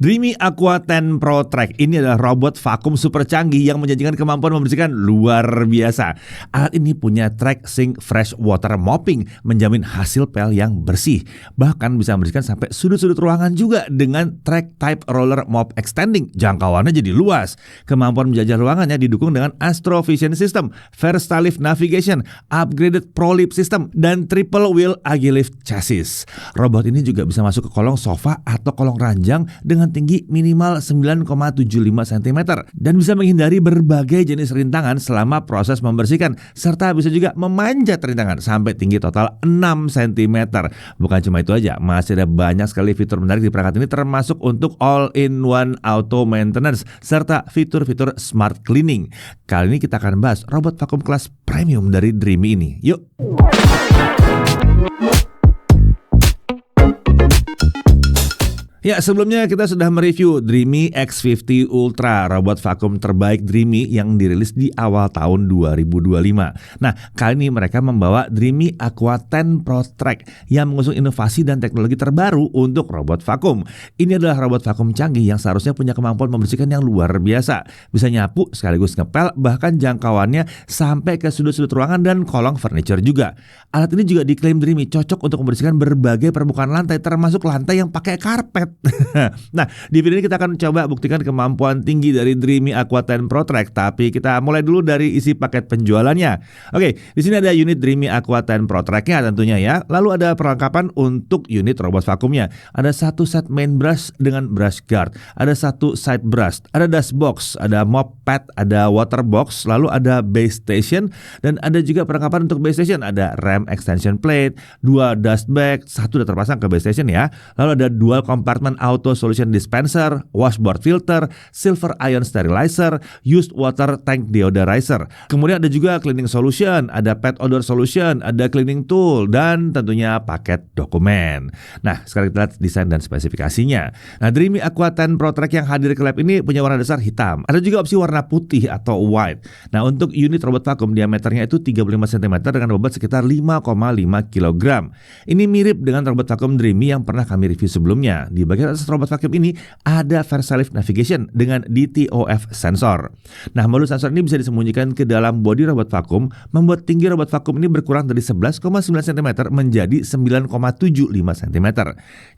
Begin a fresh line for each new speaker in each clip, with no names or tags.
Dreamy Aqua 10 Pro Track ini adalah robot vakum super canggih yang menjanjikan kemampuan membersihkan luar biasa. Alat ini punya track sink fresh water mopping, menjamin hasil pel yang bersih. Bahkan bisa membersihkan sampai sudut-sudut ruangan juga dengan track type roller mop extending. Jangkauannya jadi luas. Kemampuan menjajah ruangannya didukung dengan Astro Vision System, Verstalift Navigation, upgraded ProLip System, dan triple wheel Agilift chassis. Robot ini juga bisa masuk ke kolong sofa atau kolong ranjang dengan tinggi minimal 9,75 cm dan bisa menghindari berbagai jenis rintangan selama proses membersihkan, serta bisa juga memanjat rintangan sampai tinggi total 6 cm. Bukan cuma itu aja, masih ada banyak sekali fitur menarik di perangkat ini, termasuk untuk all-in-one auto maintenance serta fitur-fitur smart cleaning. Kali ini kita akan bahas robot vakum kelas premium dari Dreamy ini. Yuk! Ya, sebelumnya kita sudah mereview Dreamy X50 Ultra, robot vakum terbaik Dreamy yang dirilis di awal tahun 2025. Nah, kali ini mereka membawa Dreamy Aqua 10 Pro Track yang mengusung inovasi dan teknologi terbaru untuk robot vakum. Ini adalah robot vakum canggih yang seharusnya punya kemampuan membersihkan yang luar biasa. Bisa nyapu sekaligus ngepel, bahkan jangkauannya sampai ke sudut-sudut ruangan dan kolong furniture juga. Alat ini juga diklaim Dreamy cocok untuk membersihkan berbagai permukaan lantai, termasuk lantai yang pakai karpet. Nah, di video ini kita akan coba buktikan kemampuan tinggi dari Dreamy Aqua 10 Pro Track, tapi kita mulai dulu dari isi paket penjualannya. Oke, di sini ada unit Dreamy Aqua 10 Pro Track-nya tentunya ya. Lalu ada perlengkapan untuk unit robot vakumnya. Ada satu set main brush dengan brush guard, ada satu side brush, ada dust box, ada mop pad, ada water box, lalu ada base station, dan ada juga perlengkapan untuk base station. Ada rem extension plate, 2 dust bag, satu udah terpasang ke base station ya. Lalu ada dual compartment auto solution dispenser, washboard filter, silver ion sterilizer, used water tank deodorizer. Kemudian ada juga cleaning solution, ada pet odor solution, ada cleaning tool, dan tentunya paket dokumen. Nah, sekarang kita lihat desain dan spesifikasinya. Nah, Dreamy Aqua 10 Pro Track yang hadir ke lab ini punya warna dasar hitam. Ada juga opsi warna putih atau white. Nah, untuk unit robot vakum diameternya itu 35 cm dengan bobot sekitar 5,5 kg. Ini mirip dengan robot vakum Dreamy yang pernah kami review sebelumnya. Di bagian atas robot vakum ini ada Verstalift Navigation dengan DTOF sensor. Nah, modul sensor ini bisa disembunyikan ke dalam bodi robot vakum, membuat tinggi robot vakum ini berkurang dari 11,9 cm menjadi 9,75 cm.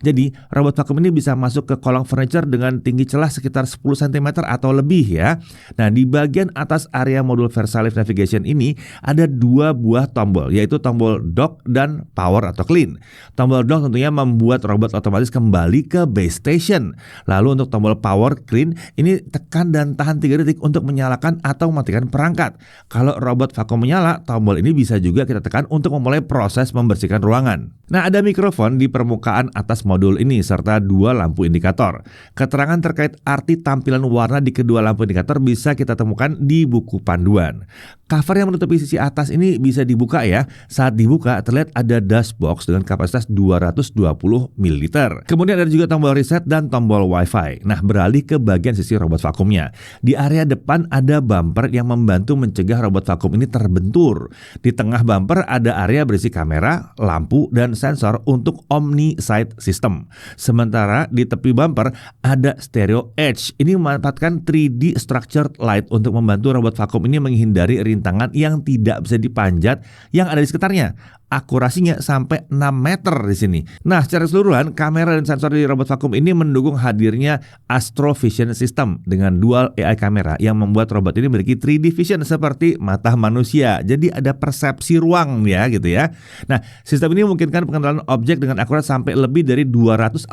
Jadi, robot vakum ini bisa masuk ke kolong furniture dengan tinggi celah sekitar 10 cm atau lebih ya. Nah, di bagian atas area modul Verstalift Navigation ini ada 2 buah tombol, yaitu tombol dock dan power atau clean. Tombol dock tentunya membuat robot otomatis kembali ke base station. Lalu untuk tombol power clean ini tekan dan tahan 3 detik untuk menyalakan atau mematikan perangkat. Kalau robot vakum menyala, tombol ini bisa juga kita tekan untuk memulai proses membersihkan ruangan. Nah, ada mikrofon di permukaan atas modul ini serta 2 lampu indikator. Keterangan terkait arti tampilan warna di kedua lampu indikator bisa kita temukan di buku panduan. Cover yang menutupi sisi atas ini bisa dibuka ya. Saat dibuka terlihat ada dust box dengan kapasitas 220 ml. Kemudian ada juga tombol reset dan tombol Wi-Fi. Nah, beralih ke bagian sisi robot vakumnya. Di area depan ada bumper yang membantu mencegah robot vakum ini terbentur. Di tengah bumper ada area berisi kamera, lampu, dan sensor untuk Omni Sight System. Sementara di tepi bumper ada stereo edge. Ini memanfaatkan 3D structured light untuk membantu robot vakum ini menghindari rintangan yang tidak bisa dipanjat yang ada di sekitarnya. Akurasinya sampai 6 meter di sini. Nah, secara keseluruhan, kamera dan sensor di robot vakum ini mendukung hadirnya Astro Vision System dengan dual AI kamera yang membuat robot ini memiliki 3D vision seperti mata manusia. Jadi ada persepsi ruang ya gitu ya. Nah, sistem ini memungkinkan pengenalan objek dengan akurat sampai lebih dari 240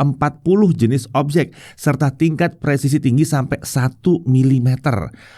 jenis objek serta tingkat presisi tinggi sampai 1 mm.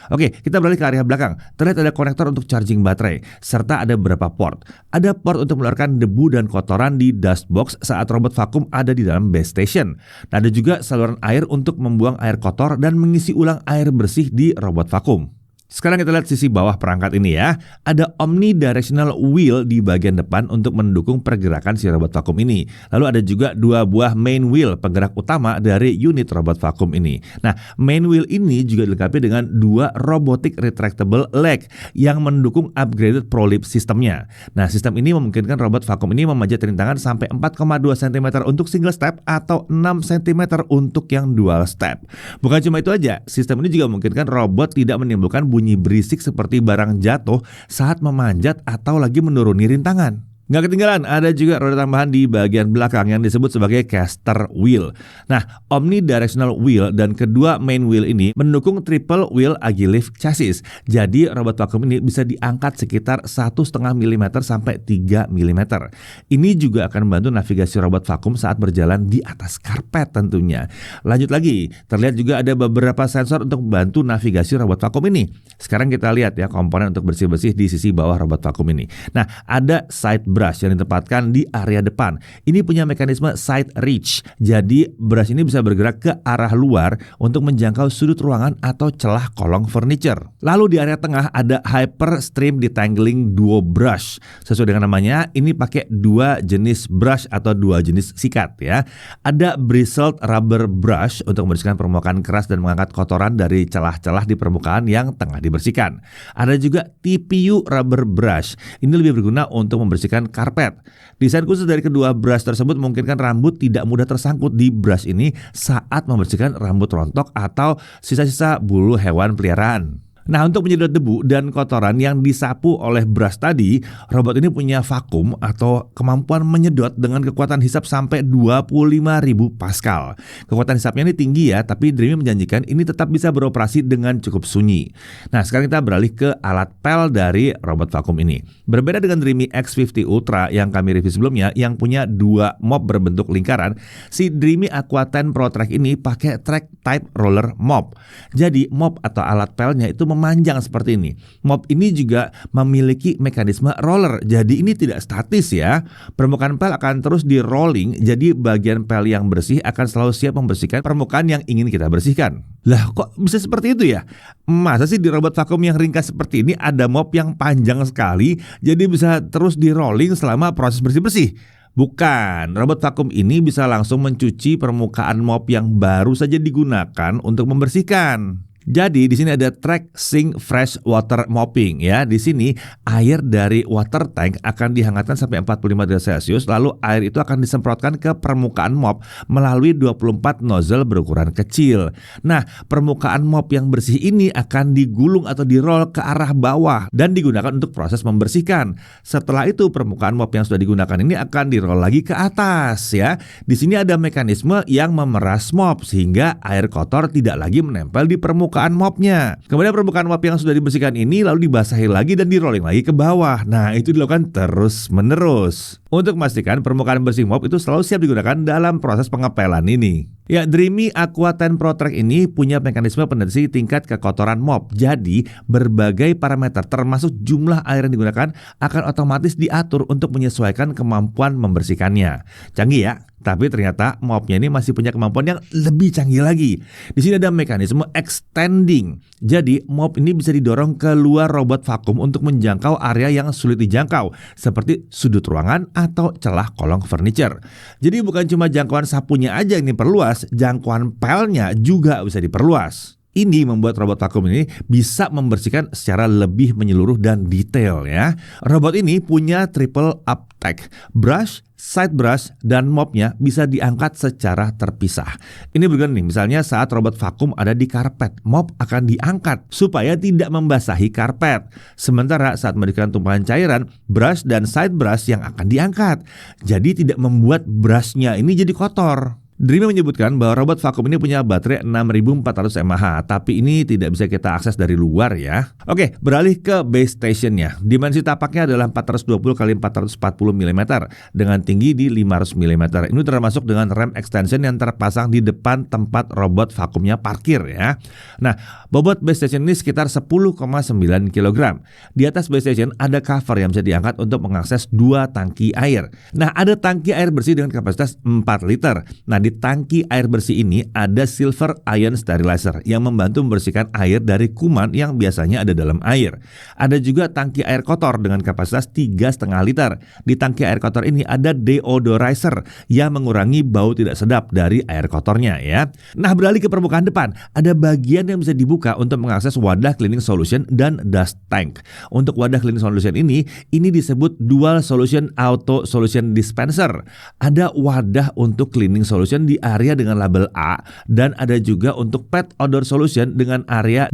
Oke, kita beralih ke area belakang. Terlihat ada konektor untuk charging baterai serta ada beberapa port. Ada port untuk mengeluarkan debu dan kotoran di dust box saat robot vakum ada di dalam base station. Nah, ada juga saluran air untuk membuang air kotor dan mengisi ulang air bersih di robot vakum. Sekarang kita lihat sisi bawah perangkat ini ya. Ada omnidirectional wheel di bagian depan untuk mendukung pergerakan si robot vakum ini. Lalu ada juga 2 buah main wheel penggerak utama dari unit robot vakum ini. Nah, main wheel ini juga dilengkapi dengan 2 robotic retractable leg yang mendukung upgraded prolip sistemnya. Nah, sistem ini memungkinkan robot vakum ini memanjat rintangan sampai 4,2 cm untuk single step atau 6 cm untuk yang dual step. Bukan cuma itu aja, sistem ini juga memungkinkan robot tidak menimbulkan bunyi berisik seperti barang jatuh saat memanjat atau lagi menuruni rintangan. Nggak ketinggalan, ada juga roda tambahan di bagian belakang yang disebut sebagai caster wheel. Nah, omnidirectional wheel dan kedua main wheel ini mendukung triple wheel agilift chassis. Jadi robot vakum ini bisa diangkat sekitar 1,5 mm sampai 3 mm. Ini juga akan membantu navigasi robot vakum saat berjalan di atas karpet tentunya. Lanjut lagi, terlihat juga ada beberapa sensor untuk membantu navigasi robot vakum ini. Sekarang kita lihat ya komponen untuk bersih-bersih di sisi bawah robot vakum ini. Nah, ada side brush yang ditempatkan di area depan. Ini punya mekanisme side reach. Jadi brush ini bisa bergerak ke arah luar untuk menjangkau sudut ruangan atau celah kolong furniture. Lalu di area tengah ada Hyper Stream Detangling Duo Brush. Sesuai dengan namanya, ini pakai 2 jenis brush atau 2 jenis sikat ya. Ada Bristled Rubber Brush untuk membersihkan permukaan keras dan mengangkat kotoran dari celah-celah di permukaan yang tengah dibersihkan. Ada juga TPU Rubber Brush. Ini lebih berguna untuk membersihkan karpet. Desain khusus dari kedua brush tersebut memungkinkan rambut tidak mudah tersangkut di brush ini saat membersihkan rambut rontok atau sisa-sisa bulu hewan peliharaan. Nah, untuk menyedot debu dan kotoran yang disapu oleh brush tadi, robot ini punya vakum atau kemampuan menyedot dengan kekuatan hisap sampai 25.000 Pascal. Kekuatan hisapnya ini tinggi ya, tapi Dreamy menjanjikan ini tetap bisa beroperasi dengan cukup sunyi. Nah, sekarang kita beralih ke alat pel dari robot vakum ini. Berbeda dengan Dreamy X50 Ultra yang kami review sebelumnya yang punya 2 mop berbentuk lingkaran, si Dreamy Aqua 10 Pro Track ini pakai track type roller mop. Jadi mop atau alat pelnya itu memanjang seperti ini. Mop ini juga memiliki mekanisme roller, jadi ini tidak statis ya. Permukaan pel akan terus di rolling, jadi bagian pel yang bersih akan selalu siap membersihkan permukaan yang ingin kita bersihkan. Lah kok bisa seperti itu ya? Masa sih di robot vakum yang ringkas seperti ini ada mop yang panjang sekali, jadi bisa terus di rolling selama proses bersih-bersih? Bukan, robot vakum ini bisa langsung mencuci permukaan mop yang baru saja digunakan untuk membersihkan. Jadi di sini ada track sink fresh water mopping ya. Di sini air dari water tank akan dihangatkan sampai 45 derajat Celcius, lalu air itu akan disemprotkan ke permukaan mop melalui 24 nozzle berukuran kecil. Nah, permukaan mop yang bersih ini akan digulung atau di-roll ke arah bawah dan digunakan untuk proses membersihkan. Setelah itu permukaan mop yang sudah digunakan ini akan di-roll lagi ke atas ya. Di sini ada mekanisme yang memeras mop sehingga air kotor tidak lagi menempel di permukaan mopnya. Kemudian permukaan mop yang sudah dibersihkan ini lalu dibasahi lagi dan di-rolling lagi ke bawah. Nah, itu dilakukan terus-menerus untuk memastikan permukaan bersih mop itu selalu siap digunakan dalam proses pengepelan ini. Ya, Dreamy Aqua 10 Pro Track ini punya mekanisme pendeteksi tingkat kekotoran mop. Jadi, berbagai parameter termasuk jumlah air yang digunakan akan otomatis diatur untuk menyesuaikan kemampuan membersihkannya. Canggih ya? Tapi ternyata mopnya ini masih punya kemampuan yang lebih canggih lagi. Di sini ada mekanisme extending. Jadi mop ini bisa didorong keluar robot vakum untuk menjangkau area yang sulit dijangkau, seperti sudut ruangan atau celah kolong furniture. Jadi bukan cuma jangkauan sapunya aja yang diperluas, jangkauan pelnya juga bisa diperluas. Ini membuat robot vakum ini bisa membersihkan secara lebih menyeluruh dan detail ya. Robot ini punya triple uptake, brush, side brush, dan mopnya bisa diangkat secara terpisah. Ini berguna nih, misalnya saat robot vakum ada di karpet, mop akan diangkat supaya tidak membasahi karpet. Sementara saat memberikan tumpahan cairan, brush dan side brush yang akan diangkat. Jadi tidak membuat brushnya ini jadi kotor. Dreamy menyebutkan bahwa robot vakum ini punya baterai 6400 mAh, tapi ini tidak bisa kita akses dari luar ya. Oke, beralih ke base stationnya. Dimensi tapaknya adalah 420 x 440 mm dengan tinggi di 500 mm. Ini termasuk dengan rem extension yang terpasang di depan tempat robot vakumnya parkir ya. Nah, bobot base station ini sekitar 10,9 kg. Di atas base station ada cover yang bisa diangkat untuk mengakses 2 tangki air. Nah, ada tangki air bersih dengan kapasitas 4 liter. Nah, di dari tangki air bersih ini ada silver ion sterilizer yang membantu membersihkan air dari kuman yang biasanya ada dalam air. Ada juga tangki air kotor dengan kapasitas 3,5 liter. Di tangki air kotor ini ada deodorizer yang mengurangi bau tidak sedap dari air kotornya ya. Nah, beralih ke permukaan depan, ada bagian yang bisa dibuka untuk mengakses wadah cleaning solution dan dust tank. Untuk wadah cleaning solution ini disebut dual solution auto solution dispenser. Ada wadah untuk cleaning solution di area dengan label A dan ada juga untuk pet odor solution dengan area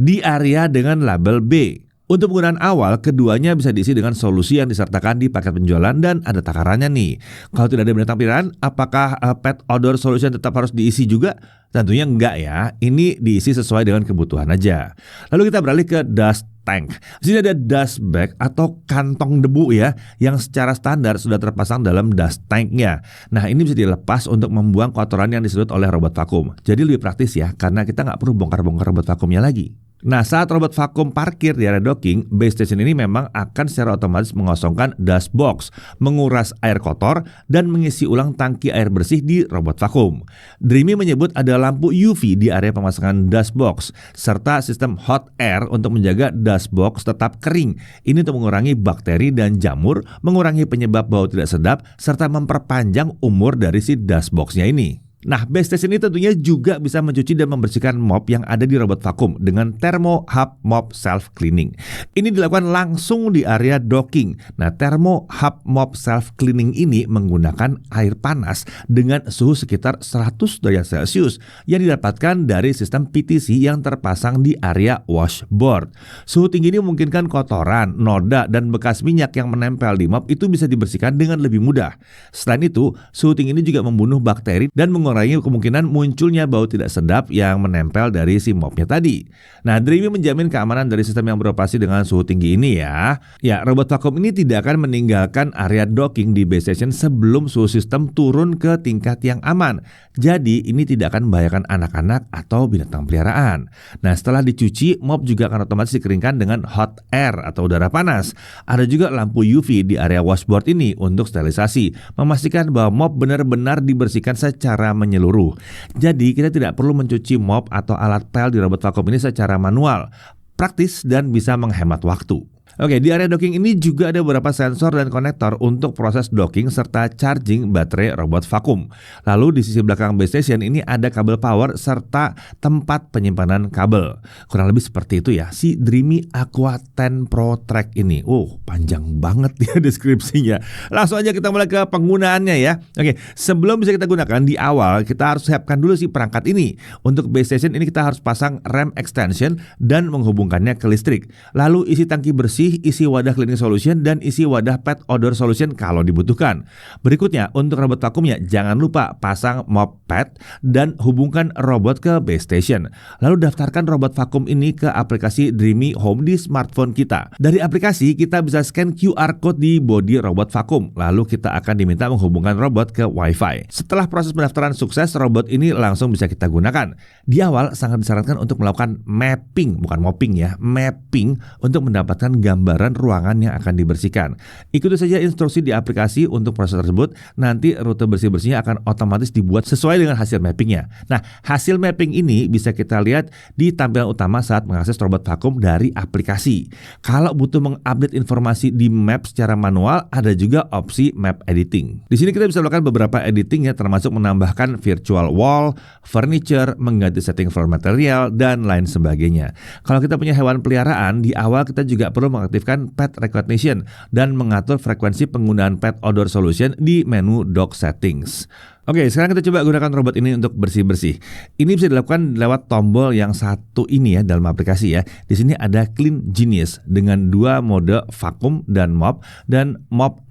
dengan label B. Untuk penggunaan awal, keduanya bisa diisi dengan solusi yang disertakan di paket penjualan dan ada takarannya nih. Kalau tidak ada binatang pilihan, apakah pet odor solution tetap harus diisi juga? Tentunya enggak ya, ini diisi sesuai dengan kebutuhan aja. Lalu kita beralih ke dust tank. Di sini ada dust bag atau kantong debu ya, yang secara standar sudah terpasang dalam dust tanknya. Nah, ini bisa dilepas untuk membuang kotoran yang disedot oleh robot vakum. Jadi lebih praktis ya, karena kita nggak perlu bongkar-bongkar robot vakumnya lagi. Nah, saat robot vakum parkir di area docking, base station ini memang akan secara otomatis mengosongkan dust box, menguras air kotor, dan mengisi ulang tangki air bersih di robot vakum. Dreamy menyebut ada lampu UV di area pemasangan dust box, serta sistem hot air untuk menjaga dust box tetap kering. Ini untuk mengurangi bakteri dan jamur, mengurangi penyebab bau tidak sedap, serta memperpanjang umur dari si dust box-nya ini. Nah, base station ini tentunya juga bisa mencuci dan membersihkan mop yang ada di robot vakum dengan Thermo Hub Mop Self Cleaning. Ini dilakukan langsung di area docking. Nah, Thermo Hub Mop Self Cleaning ini menggunakan air panas dengan suhu sekitar 100 derajat Celcius yang didapatkan dari sistem PTC yang terpasang di area washboard. Suhu tinggi ini memungkinkan kotoran, noda, dan bekas minyak yang menempel di mop itu bisa dibersihkan dengan lebih mudah. Selain itu, suhu tinggi ini juga membunuh bakteri dan mengurangi kemungkinan munculnya bau tidak sedap yang menempel dari si mopnya tadi. Nah, Dreamy menjamin keamanan dari sistem yang beroperasi dengan suhu tinggi ini ya. Ya, robot vakum ini tidak akan meninggalkan area docking di base station sebelum suhu sistem turun ke tingkat yang aman. Jadi, ini tidak akan membahayakan anak-anak atau binatang peliharaan. Nah, setelah dicuci, mop juga akan otomatis dikeringkan dengan hot air atau udara panas. Ada juga lampu UV di area washboard ini untuk sterilisasi, memastikan bahwa mop benar-benar dibersihkan secara menyeluruh. Jadi kita tidak perlu mencuci mop atau alat pel di robot vakum ini secara manual. Praktis dan bisa menghemat waktu. Oke, di area docking ini juga ada beberapa sensor dan konektor untuk proses docking serta charging baterai robot vakum. Lalu di sisi belakang base station ini ada kabel power serta tempat penyimpanan kabel. Kurang lebih seperti itu ya, si Dreamy Aqua 10 Pro Track ini. Panjang banget ya deskripsinya. Langsung aja kita mulai ke penggunaannya ya. Oke, sebelum bisa kita gunakan di awal, kita harus siapkan dulu si perangkat ini. Untuk base station ini kita harus pasang rem extension dan menghubungkannya ke listrik. Lalu isi tangki bersih, isi wadah cleaning solution, dan isi wadah pet odor solution kalau dibutuhkan. Berikutnya, untuk robot vakumnya, jangan lupa pasang mop pad dan hubungkan robot ke base station. Lalu daftarkan robot vakum ini ke aplikasi Dreamy Home di smartphone kita. Dari aplikasi, kita bisa scan QR code di bodi robot vakum. Lalu kita akan diminta menghubungkan robot ke Wi-Fi. Setelah proses pendaftaran sukses, robot ini langsung bisa kita gunakan. Di awal, sangat disarankan untuk melakukan mapping, bukan mopping ya, mapping untuk mendapatkan gambaran ruangan yang akan dibersihkan. Ikuti saja instruksi di aplikasi untuk proses tersebut, nanti rute bersih-bersihnya akan otomatis dibuat sesuai dengan hasil mappingnya. Nah, hasil mapping ini bisa kita lihat di tampilan utama saat mengakses robot vakum dari aplikasi. Kalau butuh mengupdate informasi di map secara manual, ada juga opsi map editing. Di sini kita bisa melakukan beberapa editing ya, termasuk menambahkan virtual wall, furniture, mengganti setting floor material, dan lain sebagainya. Kalau kita punya hewan peliharaan, di awal kita juga perlu mengaktifkan pet recognition dan mengatur frekuensi penggunaan pet odor solution di menu dog settings. Oke, sekarang kita coba gunakan robot ini untuk bersih-bersih. Ini bisa dilakukan lewat tombol yang satu ini ya dalam aplikasi ya. Di sini ada Clean Genius dengan 2 mode vacuum dan mop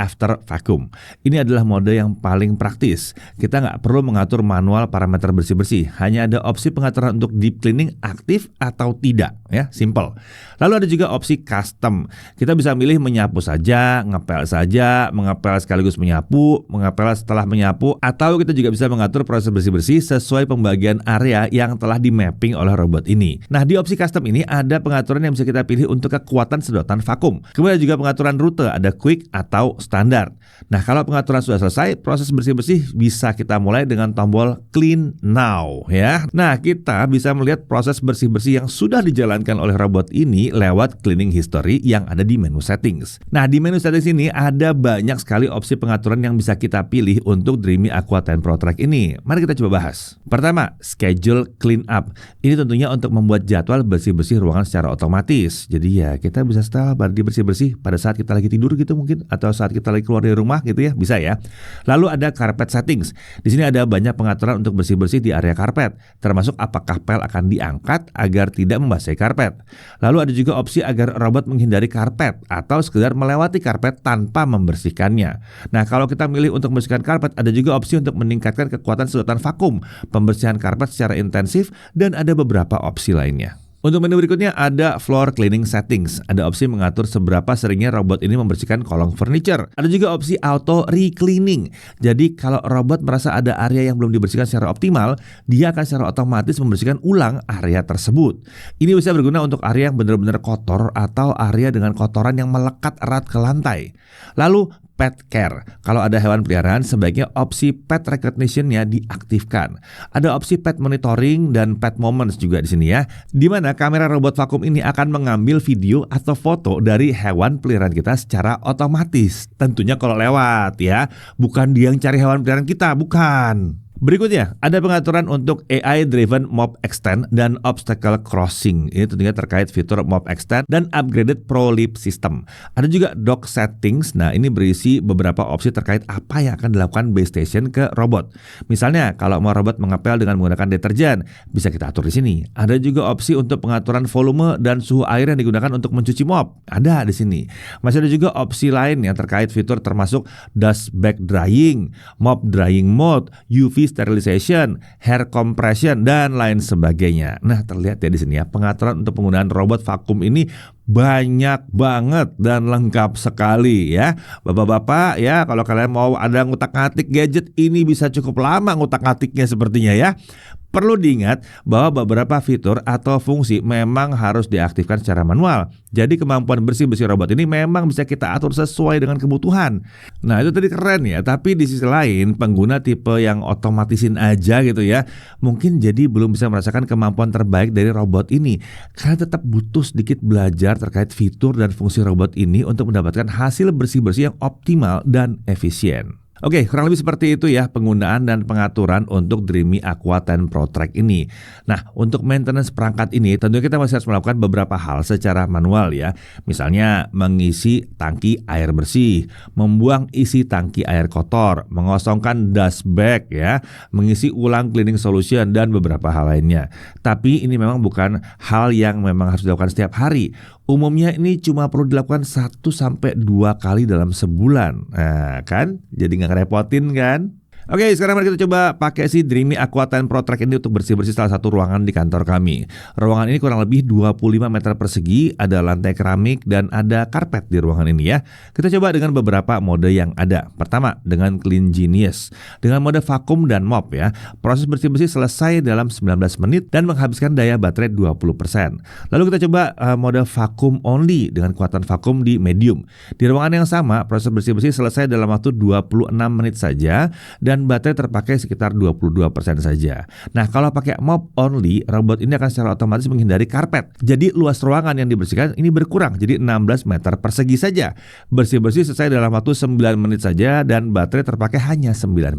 after vacuum. Ini adalah mode yang paling praktis. Kita nggak perlu mengatur manual parameter bersih-bersih. Hanya ada opsi pengaturan untuk deep cleaning aktif atau tidak ya, simple. Lalu ada juga opsi custom. Kita bisa milih menyapu saja, ngepel saja, mengepel sekaligus menyapu, mengepel setelah menyapu, atau kita kita juga bisa mengatur proses bersih-bersih sesuai pembagian area yang telah di-mapping oleh robot ini. Nah, di opsi custom ini ada pengaturan yang bisa kita pilih untuk kekuatan sedotan vakum. Kemudian juga pengaturan rute, ada quick atau standar. Nah, kalau pengaturan sudah selesai, proses bersih-bersih bisa kita mulai dengan tombol Clean Now ya. Nah, kita bisa melihat proses bersih-bersih yang sudah dijalankan oleh robot ini lewat cleaning history yang ada di menu settings. Nah, di menu settings ini ada banyak sekali opsi pengaturan yang bisa kita pilih untuk Dreamy Aqua 10 Pro Track ini. Mari kita coba bahas. Pertama, schedule clean up. Ini tentunya untuk membuat jadwal bersih-bersih ruangan secara otomatis. Jadi ya kita bisa setel bersih-bersih pada saat kita lagi tidur gitu mungkin, atau saat kita lagi keluar dari rumah gitu ya, bisa ya. Lalu ada carpet settings. Di sini ada banyak pengaturan untuk bersih-bersih di area karpet, termasuk apakah pel akan diangkat agar tidak membasahi karpet. Lalu ada juga opsi agar robot menghindari karpet atau sekedar melewati karpet tanpa membersihkannya. Nah, kalau kita milih untuk membersihkan karpet, ada juga opsi untuk meningkatkan kekuatan sedotan vakum, pembersihan karpet secara intensif, dan ada beberapa opsi lainnya. Untuk menu berikutnya ada floor cleaning settings. Ada opsi mengatur seberapa seringnya robot ini membersihkan kolong furniture. Ada juga opsi auto re-cleaning. Jadi kalau robot merasa ada area yang belum dibersihkan secara optimal, dia akan secara otomatis membersihkan ulang area tersebut. Ini bisa berguna untuk area yang benar-benar kotor atau area dengan kotoran yang melekat erat ke lantai. Lalu pet care. Kalau ada hewan peliharaan, sebaiknya opsi pet recognition-nya diaktifkan. Ada opsi pet monitoring dan pet moments juga di sini ya, di mana kamera robot vakum ini akan mengambil video atau foto dari hewan peliharaan kita secara otomatis. Tentunya kalau lewat ya, bukan dia yang cari hewan peliharaan kita, bukan. Berikutnya, ada pengaturan untuk AI-driven Mop Extend dan Obstacle Crossing. Ini tentunya terkait fitur Mop Extend dan upgraded Pro Lip System. Ada juga dock settings. Nah, ini berisi beberapa opsi terkait apa yang akan dilakukan base station ke robot. Misalnya, kalau mau robot mengepel dengan menggunakan deterjen, bisa kita atur di sini. Ada juga opsi untuk pengaturan volume dan suhu air yang digunakan untuk mencuci mop. Ada di sini. Masih ada juga opsi lain yang terkait fitur termasuk dust bag drying, mop drying mode, UV sterilization, hair compression, dan lain sebagainya. Nah, terlihat ya di sini ya, pengaturan untuk penggunaan robot vakum ini banyak banget dan lengkap sekali ya. Bapak-bapak ya, kalau kalian mau ada ngutak-ngatik gadget ini bisa cukup lama ngutak-ngatiknya sepertinya ya. Perlu diingat bahwa beberapa fitur atau fungsi memang harus diaktifkan secara manual. Jadi kemampuan bersih-bersih robot ini memang bisa kita atur sesuai dengan kebutuhan. Nah, itu tadi keren ya, tapi di sisi lain pengguna tipe yang otomatisin aja gitu ya, mungkin jadi belum bisa merasakan kemampuan terbaik dari robot ini. Karena tetap butuh sedikit belajar terkait fitur dan fungsi robot ini untuk mendapatkan hasil bersih-bersih yang optimal dan efisien. Oke, kurang lebih seperti itu ya penggunaan dan pengaturan untuk Dreamy Aqua 10 Pro Track ini. Nah, untuk maintenance perangkat ini tentunya kita masih harus melakukan beberapa hal secara manual ya. Misalnya mengisi tangki air bersih, membuang isi tangki air kotor, mengosongkan dust bag ya, mengisi ulang cleaning solution, dan beberapa hal lainnya. Tapi ini memang bukan hal yang memang harus dilakukan setiap hari. Umumnya ini cuma perlu dilakukan 1-2 kali dalam sebulan. Nah kan, jadi nggak ngerepotin kan? Oke, sekarang mari kita coba pakai si Dreamy Aqua 10 Pro Track ini untuk bersih-bersih salah satu ruangan di kantor kami. Ruangan ini kurang lebih 25 meter persegi, ada lantai keramik dan ada karpet di ruangan ini ya. Kita coba dengan beberapa mode yang ada. Pertama, dengan Clean Genius. Dengan mode vakum dan mop ya. Proses bersih-bersih selesai dalam 19 menit dan menghabiskan daya baterai 20%. Lalu kita coba mode vakum only dengan kekuatan vakum di medium. Di ruangan yang sama, proses bersih-bersih selesai dalam waktu 26 menit saja dan baterai terpakai sekitar 22% saja. Nah, kalau pakai mop only, robot ini akan secara otomatis menghindari karpet. Jadi luas ruangan yang dibersihkan ini berkurang, jadi 16 meter persegi saja. Bersih-bersih selesai dalam waktu 9 menit saja dan baterai terpakai hanya 9%.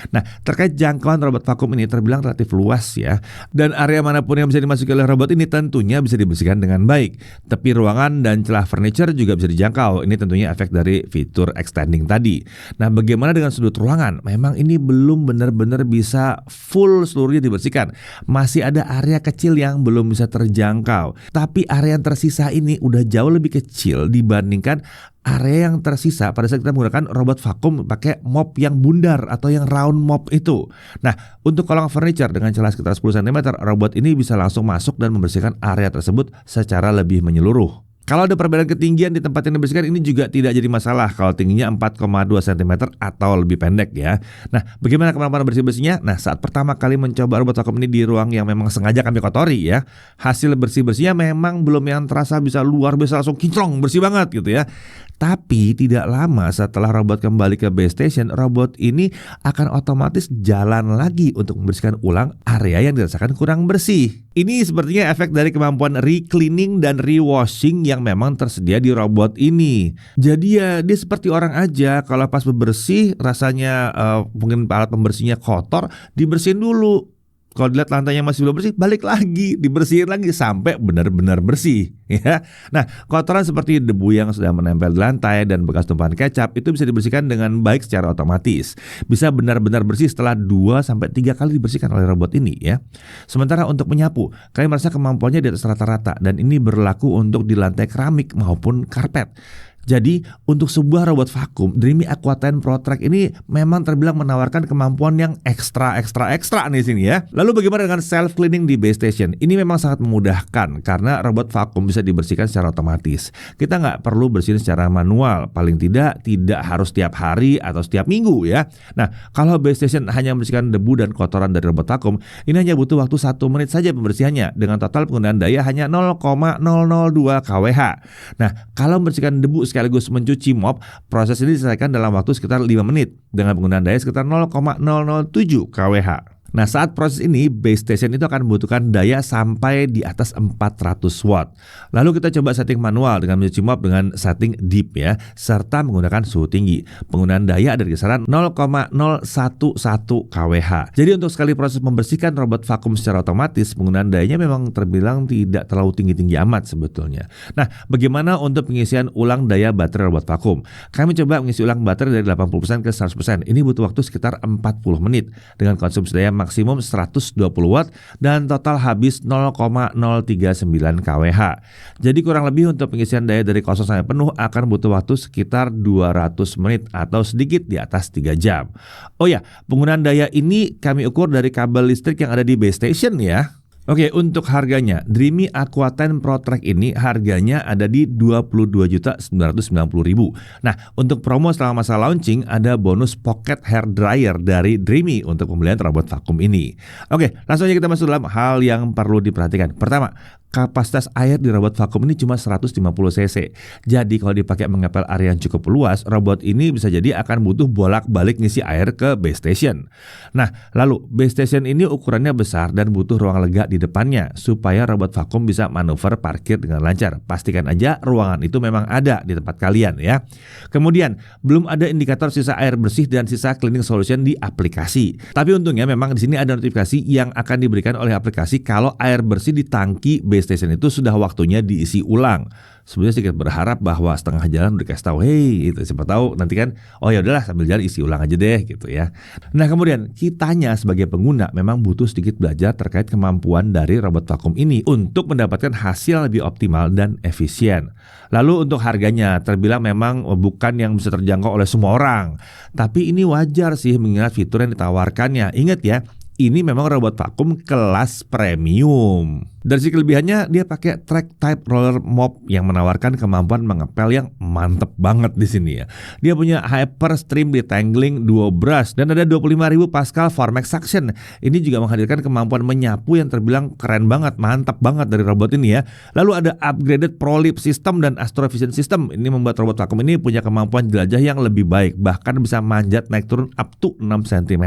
Nah, terkait jangkauan robot vakum ini terbilang relatif luas ya. Dan area manapun yang bisa dimasuki oleh robot ini tentunya bisa dibersihkan dengan baik. Tepi ruangan dan celah furniture juga bisa dijangkau. Ini tentunya efek dari fitur extending tadi. Nah, bagaimana dengan sudut ruangan? Memang ini belum benar-benar bisa full seluruhnya dibersihkan. Masih ada area kecil yang belum bisa terjangkau. Tapi area yang tersisa ini udah jauh lebih kecil dibandingkan area yang tersisa pada saat kita menggunakan robot vakum pakai mop yang bundar atau yang round mop itu. Nah, untuk kolong furniture dengan celah sekitar 10 cm, robot ini bisa langsung masuk dan membersihkan area tersebut secara lebih menyeluruh. Kalau ada perbedaan ketinggian di tempat yang dibersihkan, ini juga tidak jadi masalah kalau tingginya 4,2 cm atau lebih pendek ya. Nah, bagaimana kemampuan bersih-bersihnya? Nah, saat pertama kali mencoba robot vakum ini di ruang yang memang sengaja kami kotori ya, hasil bersih-bersihnya memang belum yang terasa bisa luar biasa langsung kinclong, bersih banget gitu ya. Tapi tidak lama setelah robot kembali ke base station, robot ini akan otomatis jalan lagi untuk membersihkan ulang area yang dirasakan kurang bersih. Ini sepertinya efek dari kemampuan re-cleaning dan re-washing yang memang tersedia di robot ini. Jadi ya dia seperti orang aja, kalau pas bebersih rasanya mungkin alat pembersihnya kotor, dibersihin dulu. Kalau dilihat lantainya masih belum bersih, balik lagi, dibersihin lagi sampai benar-benar bersih ya. Nah, kotoran seperti debu yang sudah menempel di lantai dan bekas tumpahan kecap itu bisa dibersihkan dengan baik secara otomatis. Bisa benar-benar bersih setelah 2-3 kali dibersihkan oleh robot ini ya. Sementara untuk menyapu, kalian merasa kemampuannya di atas rata-rata dan ini berlaku untuk di lantai keramik maupun karpet. Jadi untuk sebuah robot vakum, Dreamy Aqua10 Pro Track ini memang terbilang menawarkan kemampuan yang ekstra nih sini ya. Lalu bagaimana dengan self cleaning di base station? Ini memang sangat memudahkan karena robot vakum bisa dibersihkan secara otomatis. Kita nggak perlu bersihin secara manual, paling tidak harus setiap hari atau setiap minggu ya. Nah, kalau base station hanya membersihkan debu dan kotoran dari robot vakum, ini hanya butuh waktu 1 menit saja pembersihannya dengan total penggunaan daya hanya 0,002 kWh. Nah, kalau membersihkan debu sekaligus mencuci mop, proses ini diselesaikan dalam waktu sekitar 5 menit dengan penggunaan daya sekitar 0,007 kWh. Nah, saat proses ini, base station itu akan membutuhkan daya sampai di atas 400 watt. Lalu kita coba setting manual dengan mencuci mop dengan setting deep ya, serta menggunakan suhu tinggi. Penggunaan daya ada di kisaran 0,011 kWh. Jadi untuk sekali proses membersihkan robot vakum secara otomatis, penggunaan dayanya memang terbilang tidak terlalu tinggi-tinggi amat sebetulnya. Nah, bagaimana untuk pengisian ulang daya baterai robot vakum? Kami coba mengisi ulang baterai dari 80% ke 100%. Ini butuh waktu sekitar 40 menit dengan konsumsi daya maksimum 120 watt dan total habis 0,039 kWh. Jadi kurang lebih untuk pengisian daya dari kosong sampai penuh akan butuh waktu sekitar 200 menit atau sedikit di atas 3 jam. Oh ya, penggunaan daya ini kami ukur dari kabel listrik yang ada di base station ya. Oke, untuk harganya, Dreamy Aqua10 Pro Track ini harganya ada di 22.990.000. Nah, untuk promo selama masa launching ada bonus pocket hair dryer dari Dreamy untuk pembelian robot vakum ini. Oke, langsung aja kita masuk dalam hal yang perlu diperhatikan. Pertama, kapasitas air di robot vakum ini cuma 150 cc. Jadi kalau dipakai mengepel area yang cukup luas, robot ini bisa jadi akan butuh bolak-balik ngisi air ke base station. Nah, lalu base station ini ukurannya besar dan butuh ruang lega di depannya supaya robot vakum bisa manuver parkir dengan lancar. Pastikan aja ruangan itu memang ada di tempat kalian ya. Kemudian, belum ada indikator sisa air bersih dan sisa cleaning solution di aplikasi. Tapi untungnya memang di sini ada notifikasi yang akan diberikan oleh aplikasi kalau air bersih di tangki base station itu sudah waktunya diisi ulang. Sebenarnya sedikit berharap bahwa setengah jalan udah kasih tahu, hey, itu siapa tahu nanti kan, oh ya udahlah sambil jalan isi ulang aja deh gitu ya. Nah, kemudian kitanya sebagai pengguna memang butuh sedikit belajar terkait kemampuan dari robot vakum ini untuk mendapatkan hasil lebih optimal dan efisien. Lalu untuk harganya terbilang memang bukan yang bisa terjangkau oleh semua orang. Tapi ini wajar sih mengingat fitur yang ditawarkannya. Ingat ya, ini memang robot vakum kelas premium. Dari sisi kelebihannya, dia pakai track type roller mop yang menawarkan kemampuan mengepel yang mantep banget di sini ya. Dia punya hyper stream detangling duo brush dan ada 25.000 Pascal Formex suction. Ini juga menghadirkan kemampuan menyapu yang terbilang keren banget, mantap banget dari robot ini ya. Lalu ada upgraded Pro Lip system dan Astro Vision system. Ini membuat robot vakum ini punya kemampuan jelajah yang lebih baik, bahkan bisa manjat naik turun up to 6 cm.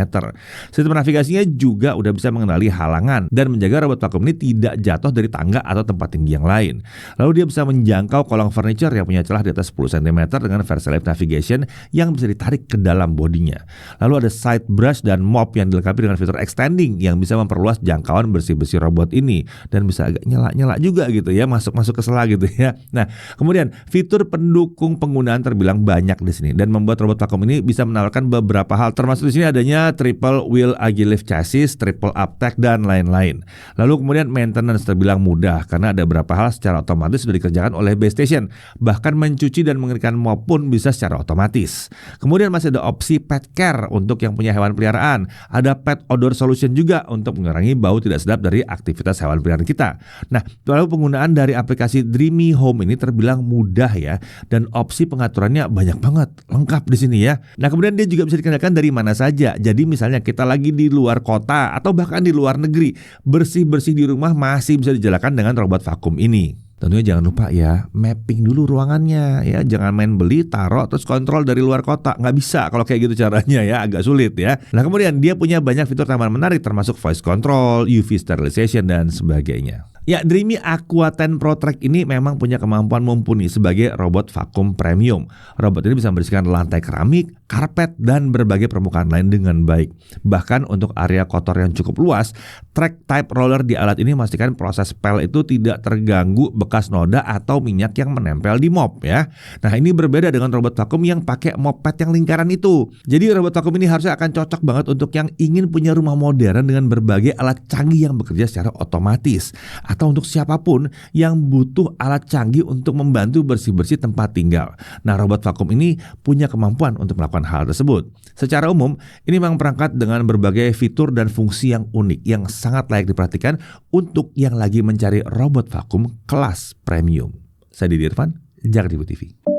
Sistem navigasinya juga udah bisa mengenali halangan dan menjaga robot vakum ini tidak jatuh dari tangga atau tempat tinggi yang lain. Lalu dia bisa menjangkau kolong furniture yang punya celah di atas 10 cm dengan Versalillion Navigation yang bisa ditarik ke dalam bodinya. Lalu ada side brush dan mop yang dilengkapi dengan fitur extending yang bisa memperluas jangkauan bersih-bersih robot ini dan bisa agak nyala-nyala juga gitu ya, masuk-masuk ke sela gitu ya. Nah, kemudian fitur pendukung penggunaan terbilang banyak di sini dan membuat robot vakum ini bisa menawarkan beberapa hal, termasuk di sini adanya triple wheel Agilift chassis, triple up tag dan lain-lain. Lalu kemudian maintenance dan terbilang mudah karena ada beberapa hal secara otomatis sudah dikerjakan oleh base station. Bahkan mencuci dan mengeringkan mop pun bisa secara otomatis. Kemudian masih ada opsi pet care untuk yang punya hewan peliharaan. Ada pet odor solution juga untuk mengurangi bau tidak sedap dari aktivitas hewan peliharaan kita. Nah, lalu penggunaan dari aplikasi Dreamy Home ini terbilang mudah ya, dan opsi pengaturannya banyak banget, lengkap di sini ya. Nah, kemudian dia juga bisa dikendalikan dari mana saja. Jadi misalnya kita lagi di luar kota atau bahkan di luar negeri, bersih-bersih di rumah masih bisa dijalankan dengan robot vakum ini. Tentunya jangan lupa ya, mapping dulu ruangannya ya. Jangan main beli, taruh, terus kontrol dari luar kota. Nggak bisa kalau kayak gitu caranya ya, agak sulit ya. Nah, kemudian dia punya banyak fitur tambahan menarik termasuk voice control, UV sterilization, dan sebagainya. Ya, Dreamy Aqua 10 Pro Track ini memang punya kemampuan mumpuni sebagai robot vakum premium. Robot ini bisa membersihkan lantai keramik, karpet, dan berbagai permukaan lain dengan baik. Bahkan untuk area kotor yang cukup luas, track type roller di alat ini memastikan proses pel itu tidak terganggu bekas noda atau minyak yang menempel di mop ya. Nah, ini berbeda dengan robot vakum yang pakai mop pad yang lingkaran itu. Jadi robot vakum ini harusnya akan cocok banget untuk yang ingin punya rumah modern dengan berbagai alat canggih yang bekerja secara otomatis, atau untuk siapapun yang butuh alat canggih untuk membantu bersih-bersih tempat tinggal. Nah, robot vakum ini punya kemampuan untuk melakukan hal tersebut. Secara umum, ini memang perangkat dengan berbagai fitur dan fungsi yang unik yang sangat layak diperhatikan untuk yang lagi mencari robot vakum kelas premium. Saya Didi Irfan, Jakarta TV.